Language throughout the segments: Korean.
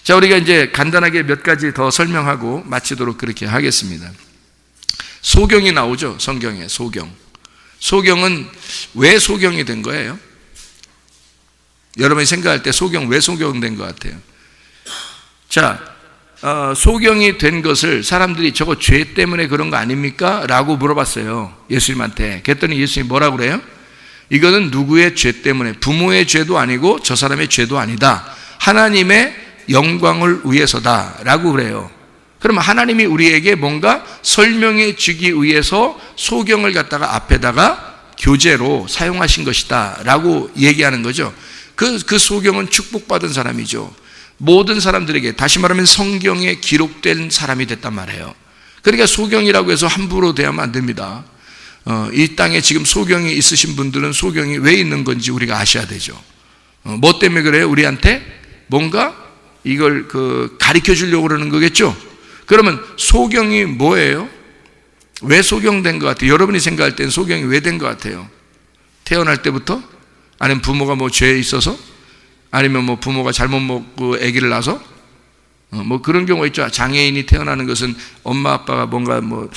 자, 우리가 이제 간단하게 몇 가지 더 설명하고 마치도록 그렇게 하겠습니다. 소경이 나오죠, 성경에. 소경. 소경은 왜 소경이 된 거예요? 여러분이 생각할 때 소경 왜 소경된 것 같아요? 자, 소경이 된 것을 사람들이 저거 죄 때문에 그런 거 아닙니까? 라고 물어봤어요, 예수님한테. 그랬더니 예수님이 뭐라고 그래요? 이거는 누구의 죄 때문에, 부모의 죄도 아니고 저 사람의 죄도 아니다, 하나님의 영광을 위해서다 라고 그래요. 그러면 하나님이 우리에게 뭔가 설명해 주기 위해서 소경을 갖다가 앞에다가 교재로 사용하신 것이다 라고 얘기하는 거죠. 그 소경은 축복받은 사람이죠. 모든 사람들에게, 다시 말하면 성경에 기록된 사람이 됐단 말이에요. 그러니까 소경이라고 해서 함부로 대하면 안 됩니다. 이 땅에 지금 소경이 있으신 분들은 소경이 왜 있는 건지 우리가 아셔야 되죠. 뭐 때문에 그래요? 우리한테 뭔가 이걸 가르쳐 주려고 그러는 거겠죠? 그러면 소경이 뭐예요? 왜 소경된 것 같아요? 여러분이 생각할 때는 소경이 왜 된 것 같아요? 태어날 때부터? 아니면 부모가 뭐 죄에 있어서? 아니면 뭐 부모가 잘못 먹고 아기를 낳아서? 뭐 그런 경우가 있죠. 장애인이 태어나는 것은 엄마 아빠가 뭔가 뭐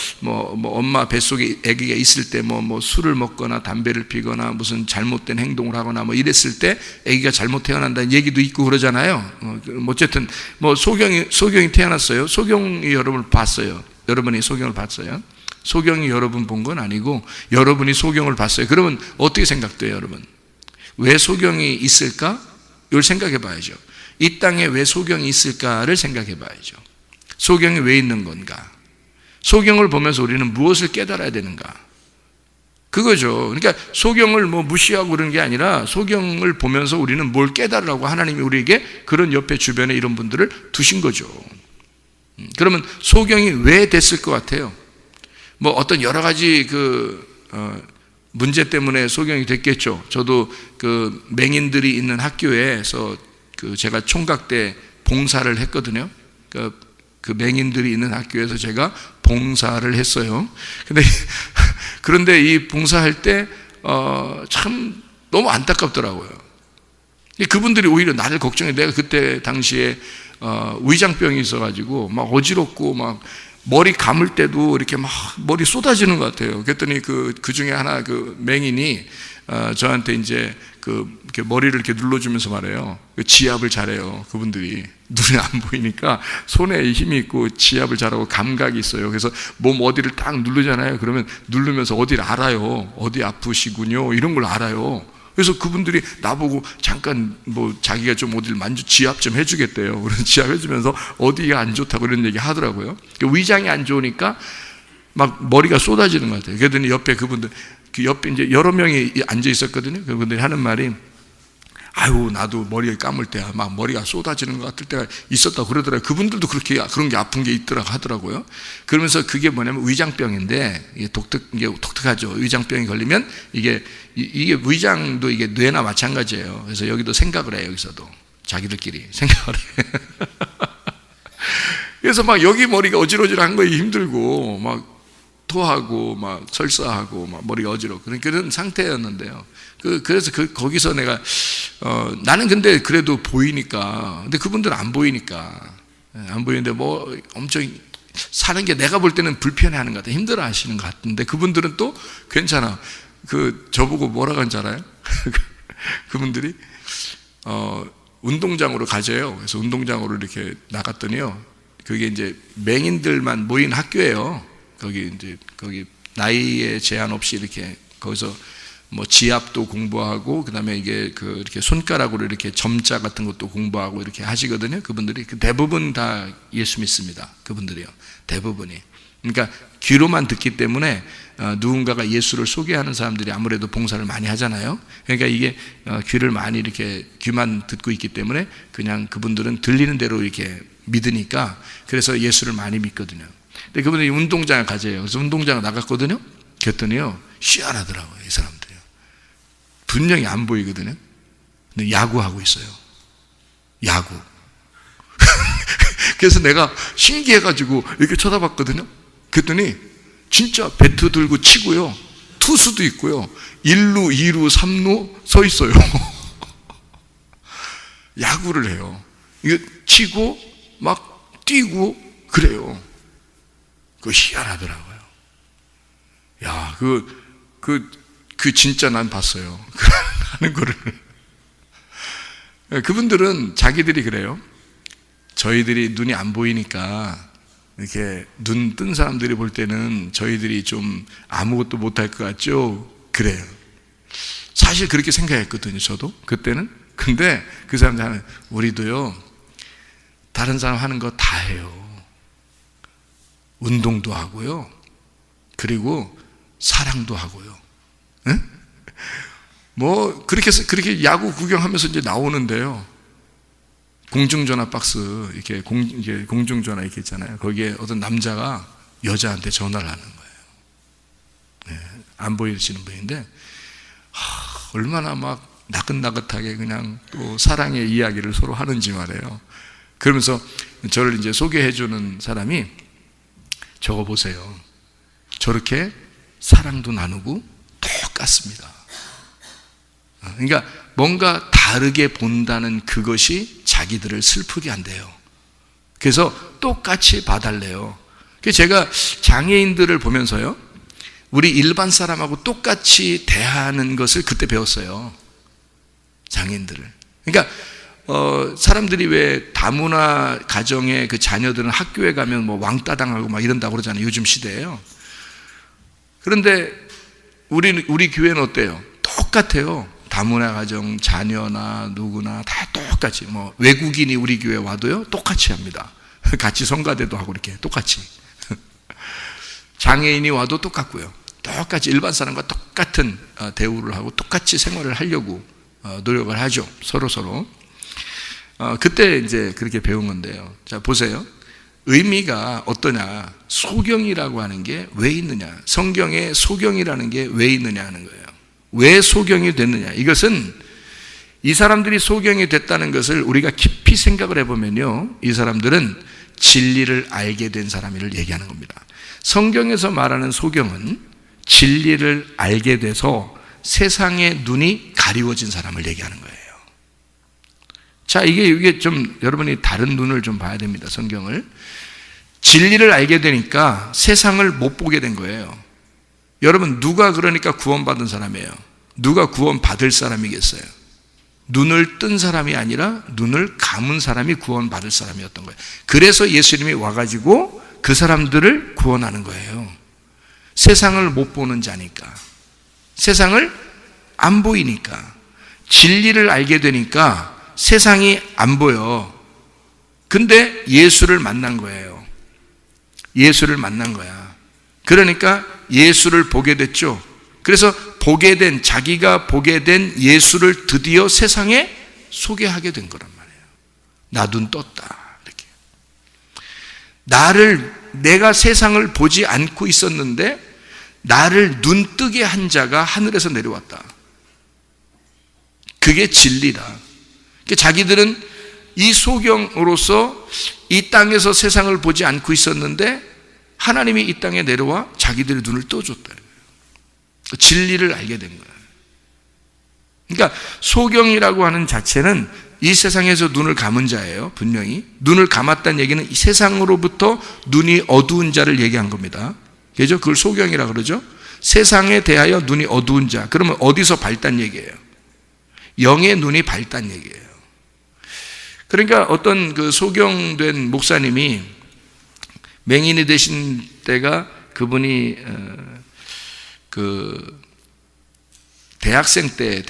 엄마 뱃속에 아기가 있을 때 뭐 술을 먹거나 담배를 피거나 무슨 잘못된 행동을 하거나 뭐 이랬을 때 아기가 잘못 태어난다는 얘기도 있고 그러잖아요. 어쨌든 뭐 소경이 태어났어요. 소경이 여러분을 봤어요. 여러분이 소경을 봤어요. 소경이 여러분 본 건 아니고 여러분이 소경을 봤어요. 그러면 어떻게 생각돼요, 여러분? 왜 소경이 있을까? 이걸 생각해 봐야죠. 이 땅에 왜 소경이 있을까를 생각해 봐야죠. 소경이 왜 있는 건가? 소경을 보면서 우리는 무엇을 깨달아야 되는가? 그거죠. 그러니까 소경을 뭐 무시하고 그런 게 아니라 소경을 보면서 우리는 뭘 깨달으라고 하나님이 우리에게 그런 옆에 주변에 이런 분들을 두신 거죠. 그러면 소경이 왜 됐을 것 같아요? 뭐 어떤 여러 가지 문제 때문에 소경이 됐겠죠. 저도 맹인들이 있는 학교에서 제가 총각 때 봉사를 했거든요. 그 맹인들이 있는 학교에서 제가 봉사를 했어요. 그런데 이 봉사할 때 참 너무 안타깝더라고요. 그분들이 오히려 나를 걱정해. 내가 그때 당시에 위장병이 있어가지고 막 어지럽고 막 머리 감을 때도 이렇게 막 머리 쏟아지는 것 같아요. 그랬더니 그 중에 하나 맹인이 저한테 이제 이렇게 머리를 이렇게 눌러주면서 말해요. 지압을 잘해요. 그분들이 눈에 안 보이니까 손에 힘이 있고 지압을 잘하고 감각이 있어요. 그래서 몸 어디를 딱 누르잖아요. 그러면 누르면서 어디를 알아요. 어디 아프시군요. 이런 걸 알아요. 그래서 그분들이 나보고 잠깐 뭐 자기가 좀 어디를 지압 좀 해주겠대요. 그래서 지압해주면서 어디가 안 좋다고 이런 얘기 하더라고요. 위장이 안 좋으니까 막 머리가 쏟아지는 것 같아요. 그랬더니 옆에 그분들, 옆에 이제 여러 명이 앉아 있었거든요. 그분들이 하는 말이, 아유, 나도 머리를 감을 때 막 머리가 쏟아지는 것 같을 때가 있었다고 그러더라고요. 그분들도 그런 게 아픈 게 있더라고 하더라고요. 그러면서 그게 뭐냐면 위장병인데, 이게 독특하죠. 위장병이 걸리면 이게 위장도 이게 뇌나 마찬가지예요. 그래서 여기도 생각을 해요. 여기서도 자기들끼리 생각을 해. 그래서 막 여기 머리가 어지러지한 거에 힘들고 막 토하고 막 설사하고 막 머리가 어지럽고 그런 상태였는데요. 그래서 거기서 내가 나는 근데 그래도 보이니까, 근데 그분들은 안 보이니까, 안 보이는데 뭐 엄청 사는 게 내가 볼 때는 불편해하는 것 같아. 힘들어하시는 것 같은데 그분들은 또 괜찮아. 저보고 뭐라고 하는지 알아요? 그분들이 운동장으로 가재요. 그래서 운동장으로 이렇게 나갔더니요, 그게 이제 맹인들만 모인 학교예요. 거기 나이에 제한 없이 이렇게 거기서 뭐 지압도 공부하고, 그 다음에 이게 이렇게 손가락으로 이렇게 점자 같은 것도 공부하고 이렇게 하시거든요. 그분들이 대부분 다 예수 믿습니다. 그분들이요. 대부분이. 그러니까 귀로만 듣기 때문에 누군가가 예수를 소개하는 사람들이 아무래도 봉사를 많이 하잖아요. 그러니까 이게 귀를 많이 이렇게 귀만 듣고 있기 때문에 그냥 그분들은 들리는 대로 이렇게 믿으니까, 그래서 예수를 많이 믿거든요. 근데 그분들이 운동장에 가재요. 그래서 운동장에 나갔거든요. 그랬더니요, 희한하더라고요. 이 사람들이요. 분명히 안 보이거든요. 근데 야구하고 있어요. 야구. 그래서 내가 신기해가지고 이렇게 쳐다봤거든요. 그랬더니 진짜 배트 들고 치고요, 투수도 있고요, 1루, 2루, 3루 서 있어요. 야구를 해요. 이거 치고 막 뛰고 그래요. 그거 희한하더라고요. 야, 그 진짜 난 봤어요. 하는 거를. 그분들은 자기들이 그래요. 저희들이 눈이 안 보이니까 이렇게 눈 뜬 사람들이 볼 때는 저희들이 좀 아무것도 못할 것 같죠? 그래요. 사실 그렇게 생각했거든요, 저도 그때는. 근데 그 사람들 하는, 우리도요 다른 사람 하는 거 다 해요. 운동도 하고요, 그리고 사랑도 하고요. 응? 뭐 그렇게 야구 구경하면서 이제 나오는데요, 공중전화 박스 이게 공중전화 이렇게 있잖아요. 거기에 어떤 남자가 여자한테 전화를 하는 거예요. 네, 안 보이시는 분인데 얼마나 막 나긋나긋하게 그냥 또 사랑의 이야기를 서로 하는지 말이에요. 그러면서 저를 이제 소개해주는 사람이, 저거 보세요, 저렇게 사랑도 나누고 똑같습니다. 그러니까 뭔가 다르게 본다는 그것이 자기들을 슬프게 한대요. 그래서 똑같이 봐달래요. 그래서 제가 장애인들을 보면서요, 우리 일반 사람하고 똑같이 대하는 것을 그때 배웠어요. 장애인들을. 그러니까 사람들이 왜 다문화 가정의 그 자녀들은 학교에 가면 뭐 왕따 당하고 막 이런다고 그러잖아요, 요즘 시대에요. 그런데 우리 교회는 어때요? 똑같아요. 다문화 가정 자녀나 누구나 다 똑같이, 뭐 외국인이 우리 교회 와도요 똑같이 합니다. 같이 성가대도 하고 이렇게 똑같이. 장애인이 와도 똑같고요, 똑같이 일반 사람과 똑같은 대우를 하고 똑같이 생활을 하려고 노력을 하죠, 서로. 그때 이제 그렇게 배운 건데요. 자, 보세요. 의미가 어떠냐? 소경이라고 하는 게 왜 있느냐? 성경에 소경이라는 게 왜 있느냐 하는 거예요. 왜 소경이 됐느냐? 이것은 이 사람들이 소경이 됐다는 것을 우리가 깊이 생각을 해보면요, 이 사람들은 진리를 알게 된 사람을 얘기하는 겁니다. 성경에서 말하는 소경은 진리를 알게 돼서 세상의 눈이 가리워진 사람을 얘기하는 거예요. 자, 이게 좀 여러분이 다른 눈을 좀 봐야 됩니다. 성경을. 진리를 알게 되니까 세상을 못 보게 된 거예요. 여러분, 누가 그러니까 구원받은 사람이에요? 누가 구원받을 사람이겠어요? 눈을 뜬 사람이 아니라 눈을 감은 사람이 구원받을 사람이었던 거예요. 그래서 예수님이 와가지고 그 사람들을 구원하는 거예요. 세상을 못 보는 자니까, 세상을 안 보이니까, 진리를 알게 되니까 세상이 안 보여. 근데 예수를 만난 거예요. 예수를 만난 거야. 그러니까 예수를 보게 됐죠. 그래서 자기가 보게 된 예수를 드디어 세상에 소개하게 된 거란 말이에요. 나 눈 떴다, 이렇게. 내가 세상을 보지 않고 있었는데 나를 눈 뜨게 한 자가 하늘에서 내려왔다. 그게 진리다. 자기들은 이 소경으로서 이 땅에서 세상을 보지 않고 있었는데 하나님이 이 땅에 내려와 자기들의 눈을 떠줬다. 진리를 알게 된 거예요. 그러니까 소경이라고 하는 자체는 이 세상에서 눈을 감은 자예요. 분명히 눈을 감았다는 얘기는 이 세상으로부터 눈이 어두운 자를 얘기한 겁니다. 그죠? 그걸 소경이라 그러죠. 세상에 대하여 눈이 어두운 자. 그러면 어디서 밝단 얘기예요? 영의 눈이 밝단 얘기예요. 그러니까 어떤 그 소경된 목사님이 맹인이 되신 때가, 그분이 그 대학생 때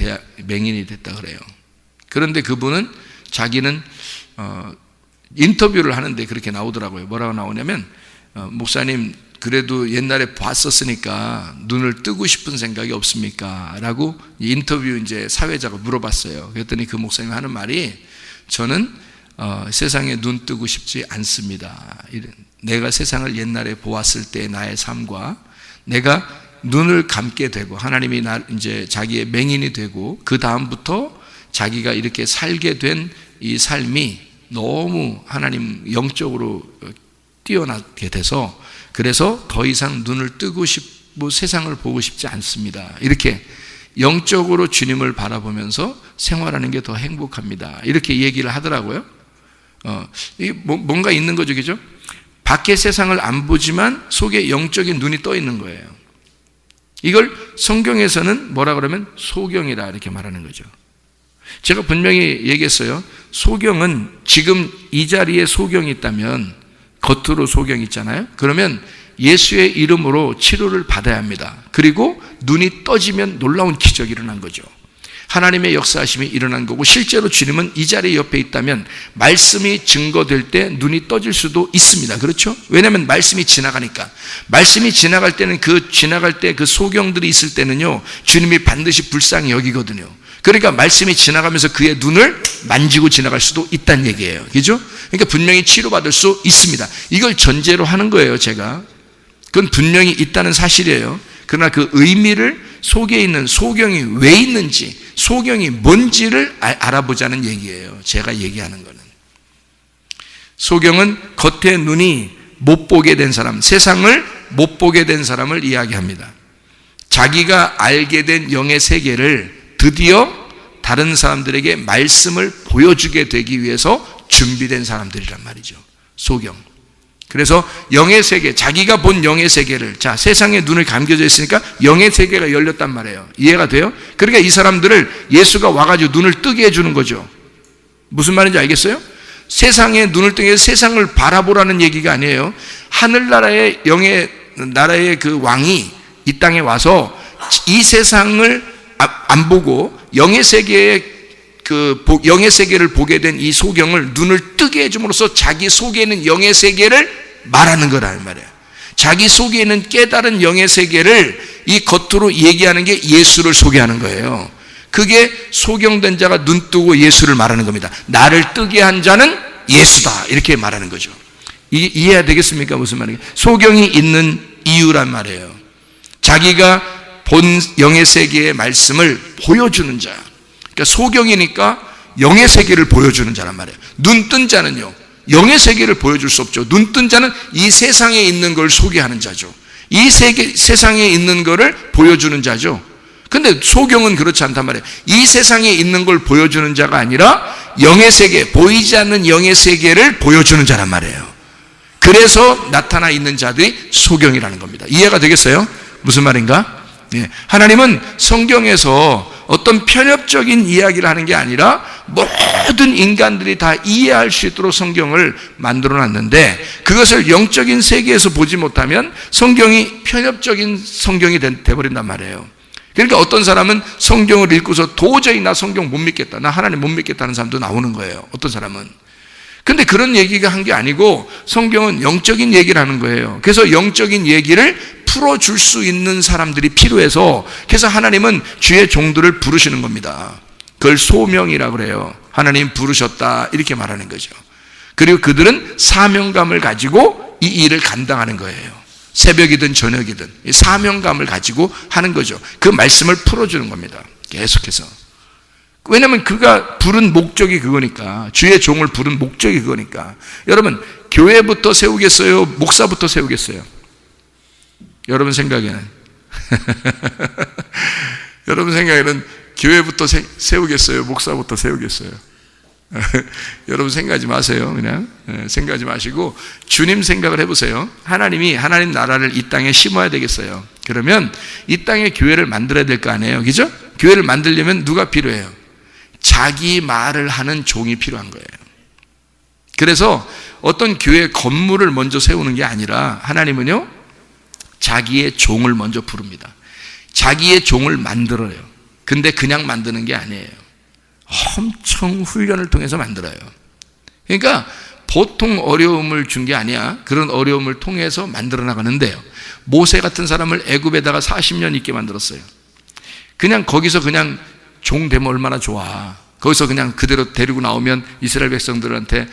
맹인이 됐다 그래요. 그런데 그분은 자기는 인터뷰를 하는데 그렇게 나오더라고요. 뭐라고 나오냐면, 목사님 그래도 옛날에 봤었으니까 눈을 뜨고 싶은 생각이 없습니까? 라고 인터뷰 이제 사회자가 물어봤어요. 그랬더니 그 목사님 하는 말이, 저는 세상에 눈 뜨고 싶지 않습니다. 내가 세상을 옛날에 보았을 때 나의 삶과 내가 눈을 감게 되고 하나님이 이제 자기의 맹인이 되고 그 다음부터 자기가 이렇게 살게 된 이 삶이 너무 하나님 영적으로 뛰어나게 돼서, 그래서 더 이상 눈을 뜨고 싶고 세상을 보고 싶지 않습니다. 이렇게 영적으로 주님을 바라보면서 생활하는 게 더 행복합니다. 이렇게 얘기를 하더라고요. 뭔가 있는 거죠, 그죠? 밖의 세상을 안 보지만 속에 영적인 눈이 떠 있는 거예요. 이걸 성경에서는 뭐라 그러면 소경이라 이렇게 말하는 거죠. 제가 분명히 얘기했어요. 소경은 지금 이 자리에 소경이 있다면, 겉으로 소경이 있잖아요. 그러면 예수의 이름으로 치료를 받아야 합니다. 그리고 눈이 떠지면 놀라운 기적이 일어난 거죠. 하나님의 역사하심이 일어난 거고, 실제로 주님은 이 자리 옆에 있다면 말씀이 증거될 때 눈이 떠질 수도 있습니다. 그렇죠? 왜냐하면 말씀이 지나가니까. 말씀이 지나갈 때는 지나갈 때 그 소경들이 있을 때는요, 주님이 반드시 불쌍히 여기거든요. 그러니까 말씀이 지나가면서 그의 눈을 만지고 지나갈 수도 있다는 얘기예요. 그죠? 그러니까 분명히 치료받을 수 있습니다. 이걸 전제로 하는 거예요, 제가. 그건 분명히 있다는 사실이에요. 그러나 그 의미를 속에 있는 소경이 왜 있는지, 소경이 뭔지를 알아보자는 얘기예요. 제가 얘기하는 거는. 소경은 겉의 눈이 못 보게 된 사람, 세상을 못 보게 된 사람을 이야기합니다. 자기가 알게 된 영의 세계를 드디어 다른 사람들에게 말씀을 보여주게 되기 위해서 준비된 사람들이란 말이죠. 소경. 그래서 영의 세계, 자기가 본 영의 세계를, 자, 세상에 눈을 감겨져 있으니까 영의 세계가 열렸단 말이에요. 이해가 돼요? 그러니까 이 사람들을 예수가 와가지고 눈을 뜨게 해주는 거죠. 무슨 말인지 알겠어요? 세상에 눈을 뜨게 해서 세상을 바라보라는 얘기가 아니에요. 하늘나라의 영의 나라의 그 왕이 이 땅에 와서 이 세상을 안 보고 영의 세계의 영의 세계를 보게 된 이 소경을 눈을 뜨게 해줌으로써 자기 속에 있는 영의 세계를 말하는 거라는 말이에요. 자기 속에 있는 깨달은 영의 세계를 이 겉으로 얘기하는 게 예수를 소개하는 거예요. 그게 소경된 자가 눈 뜨고 예수를 말하는 겁니다. 나를 뜨게 한 자는 예수다, 이렇게 말하는 거죠. 이해해야 되겠습니까? 무슨 말이에요? 소경이 있는 이유란 말이에요. 자기가 본 영의 세계의 말씀을 보여주는 자. 그러니까 소경이니까 영의 세계를 보여주는 자란 말이에요. 눈 뜬 자는요, 영의 세계를 보여줄 수 없죠. 눈 뜬 자는 이 세상에 있는 걸 소개하는 자죠. 이 세상에 있는 거를 보여주는 자죠. 근데 소경은 그렇지 않단 말이에요. 이 세상에 있는 걸 보여주는 자가 아니라 영의 세계, 보이지 않는 영의 세계를 보여주는 자란 말이에요. 그래서 나타나 있는 자들이 소경이라는 겁니다. 이해가 되겠어요? 무슨 말인가? 예. 하나님은 성경에서 어떤 편협적인 이야기를 하는 게 아니라 모든 인간들이 다 이해할 수 있도록 성경을 만들어 놨는데, 그것을 영적인 세계에서 보지 못하면 성경이 편협적인 성경이 돼버린단 말이에요. 그러니까 어떤 사람은 성경을 읽고서 도저히 나 성경 못 믿겠다, 나 하나님 못 믿겠다는 사람도 나오는 거예요. 어떤 사람은. 근데 그런 얘기가 한 게 아니고 성경은 영적인 얘기를 하는 거예요. 그래서 영적인 얘기를 풀어줄 수 있는 사람들이 필요해서, 그래서 하나님은 주의 종들을 부르시는 겁니다. 그걸 소명이라고 그래요. 하나님 부르셨다, 이렇게 말하는 거죠. 그리고 그들은 사명감을 가지고 이 일을 감당하는 거예요. 새벽이든 저녁이든 사명감을 가지고 하는 거죠. 그 말씀을 풀어주는 겁니다. 계속해서. 왜냐하면 그가 부른 목적이 그거니까. 주의 종을 부른 목적이 그거니까. 여러분, 교회부터 세우겠어요? 목사부터 세우겠어요? 여러분 생각에는 여러분 생각에는 교회부터 세우겠어요? 목사부터 세우겠어요? 여러분 생각하지 마세요. 그냥 생각하지 마시고 주님 생각을 해보세요. 하나님이 하나님 나라를 이 땅에 심어야 되겠어요. 그러면 이 땅에 교회를 만들어야 될 거 아니에요, 그죠? 교회를 만들려면 누가 필요해요? 자기 말을 하는 종이 필요한 거예요. 그래서 어떤 교회 건물을 먼저 세우는 게 아니라 하나님은요, 자기의 종을 먼저 부릅니다. 자기의 종을 만들어요. 근데 그냥 만드는 게 아니에요. 엄청 훈련을 통해서 만들어요. 그러니까 보통 어려움을 준 게 아니야. 그런 어려움을 통해서 만들어 나가는데요. 모세 같은 사람을 애굽에다가 40년 있게 만들었어요. 그냥 거기서 그냥 종 되면 얼마나 좋아. 거기서 그냥 그대로 데리고 나오면 이스라엘 백성들한테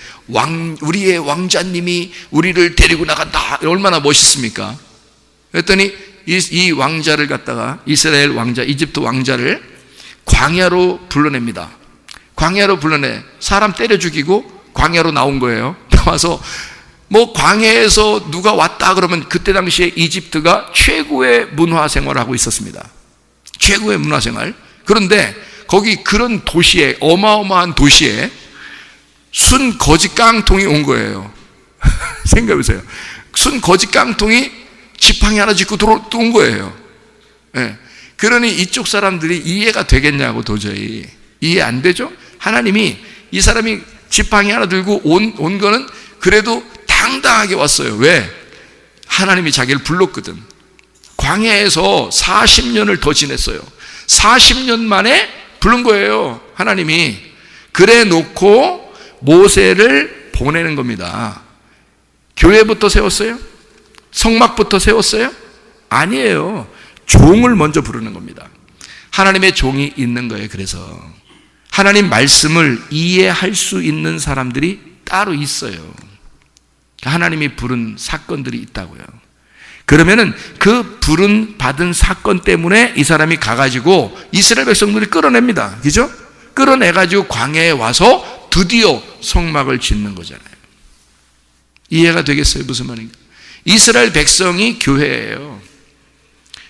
우리의 왕자님이 우리를 데리고 나간다, 얼마나 멋있습니까? 그랬더니 이 왕자를 갖다가, 이스라엘 왕자, 이집트 왕자를 광야로 불러냅니다. 광야로 불러내. 사람 때려 죽이고 광야로 나온 거예요. 나와서 뭐 광야에서 누가 왔다 그러면 그때 당시에 이집트가 최고의 문화 생활을 하고 있었습니다. 최고의 문화 생활. 그런데 거기 그런 도시에, 어마어마한 도시에 순 거지 깡통이 온 거예요. 생각해보세요. 순 거지 깡통이 지팡이 하나 짚고 들어온 거예요. 네. 그러니 이쪽 사람들이 이해가 되겠냐고. 도저히 이해 안 되죠. 하나님이 이 사람이 지팡이 하나 들고 온 거는 그래도 당당하게 왔어요. 왜? 하나님이 자기를 불렀거든. 광야에서 40년을 더 지냈어요. 40년 만에 부른 거예요, 하나님이. 그래 놓고 모세를 보내는 겁니다. 교회부터 세웠어요? 성막부터 세웠어요? 아니에요. 종을 먼저 부르는 겁니다. 하나님의 종이 있는 거예요. 그래서 하나님 말씀을 이해할 수 있는 사람들이 따로 있어요. 하나님이 부른 사건들이 있다고요. 그러면은 그 받은 사건 때문에 이 사람이 가가지고 이스라엘 백성들이 끌어냅니다. 그죠? 끌어내가지고 광야에 와서 드디어 성막을 짓는 거잖아요. 이해가 되겠어요? 무슨 말인가? 이스라엘 백성이 교회예요.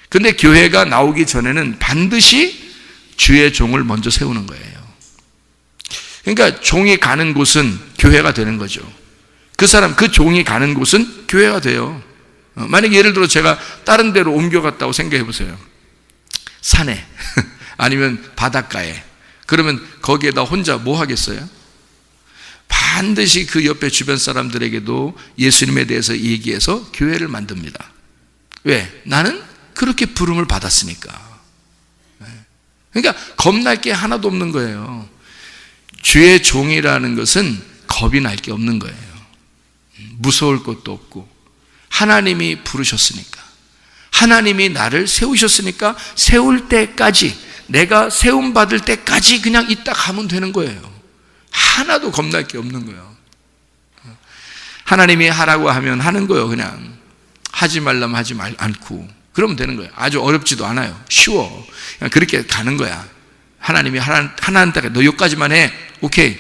근데 교회가 나오기 전에는 반드시 주의 종을 먼저 세우는 거예요. 그러니까 종이 가는 곳은 교회가 되는 거죠. 그 종이 가는 곳은 교회가 돼요. 만약에 예를 들어 제가 다른 데로 옮겨갔다고 생각해 보세요. 산에 아니면 바닷가에. 그러면 거기에다 혼자 뭐 하겠어요? 반드시 그 옆에 주변 사람들에게도 예수님에 대해서 얘기해서 교회를 만듭니다. 왜? 나는 그렇게 부름을 받았으니까. 그러니까 겁날 게 하나도 없는 거예요. 주의 종이라는 것은 겁이 날 게 없는 거예요. 무서울 것도 없고, 하나님이 부르셨으니까, 하나님이 나를 세우셨으니까 세울 때까지, 내가 세움 받을 때까지 그냥 있다 가면 되는 거예요. 하나도 겁날 게 없는 거예요. 하나님이 하라고 하면 하는 거예요. 그냥 하지 말라면 하지 않고 그러면 되는 거예요. 아주 어렵지도 않아요. 쉬워. 그냥 그렇게 가는 거야. 하나님이 하나한테 너 여기까지만 해. 오케이.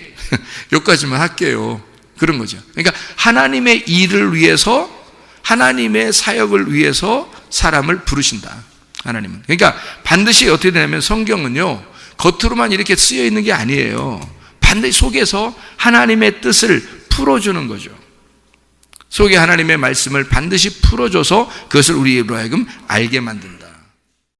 여기까지만 할게요. 그런 거죠. 그러니까 하나님의 일을 위해서, 하나님의 사역을 위해서 사람을 부르신다. 하나님은. 그러니까 반드시 어떻게 되냐면 성경은요, 겉으로만 이렇게 쓰여 있는 게 아니에요. 반드시 속에서 하나님의 뜻을 풀어주는 거죠. 속에 하나님의 말씀을 반드시 풀어줘서 그것을 우리로 하여금 알게 만든다.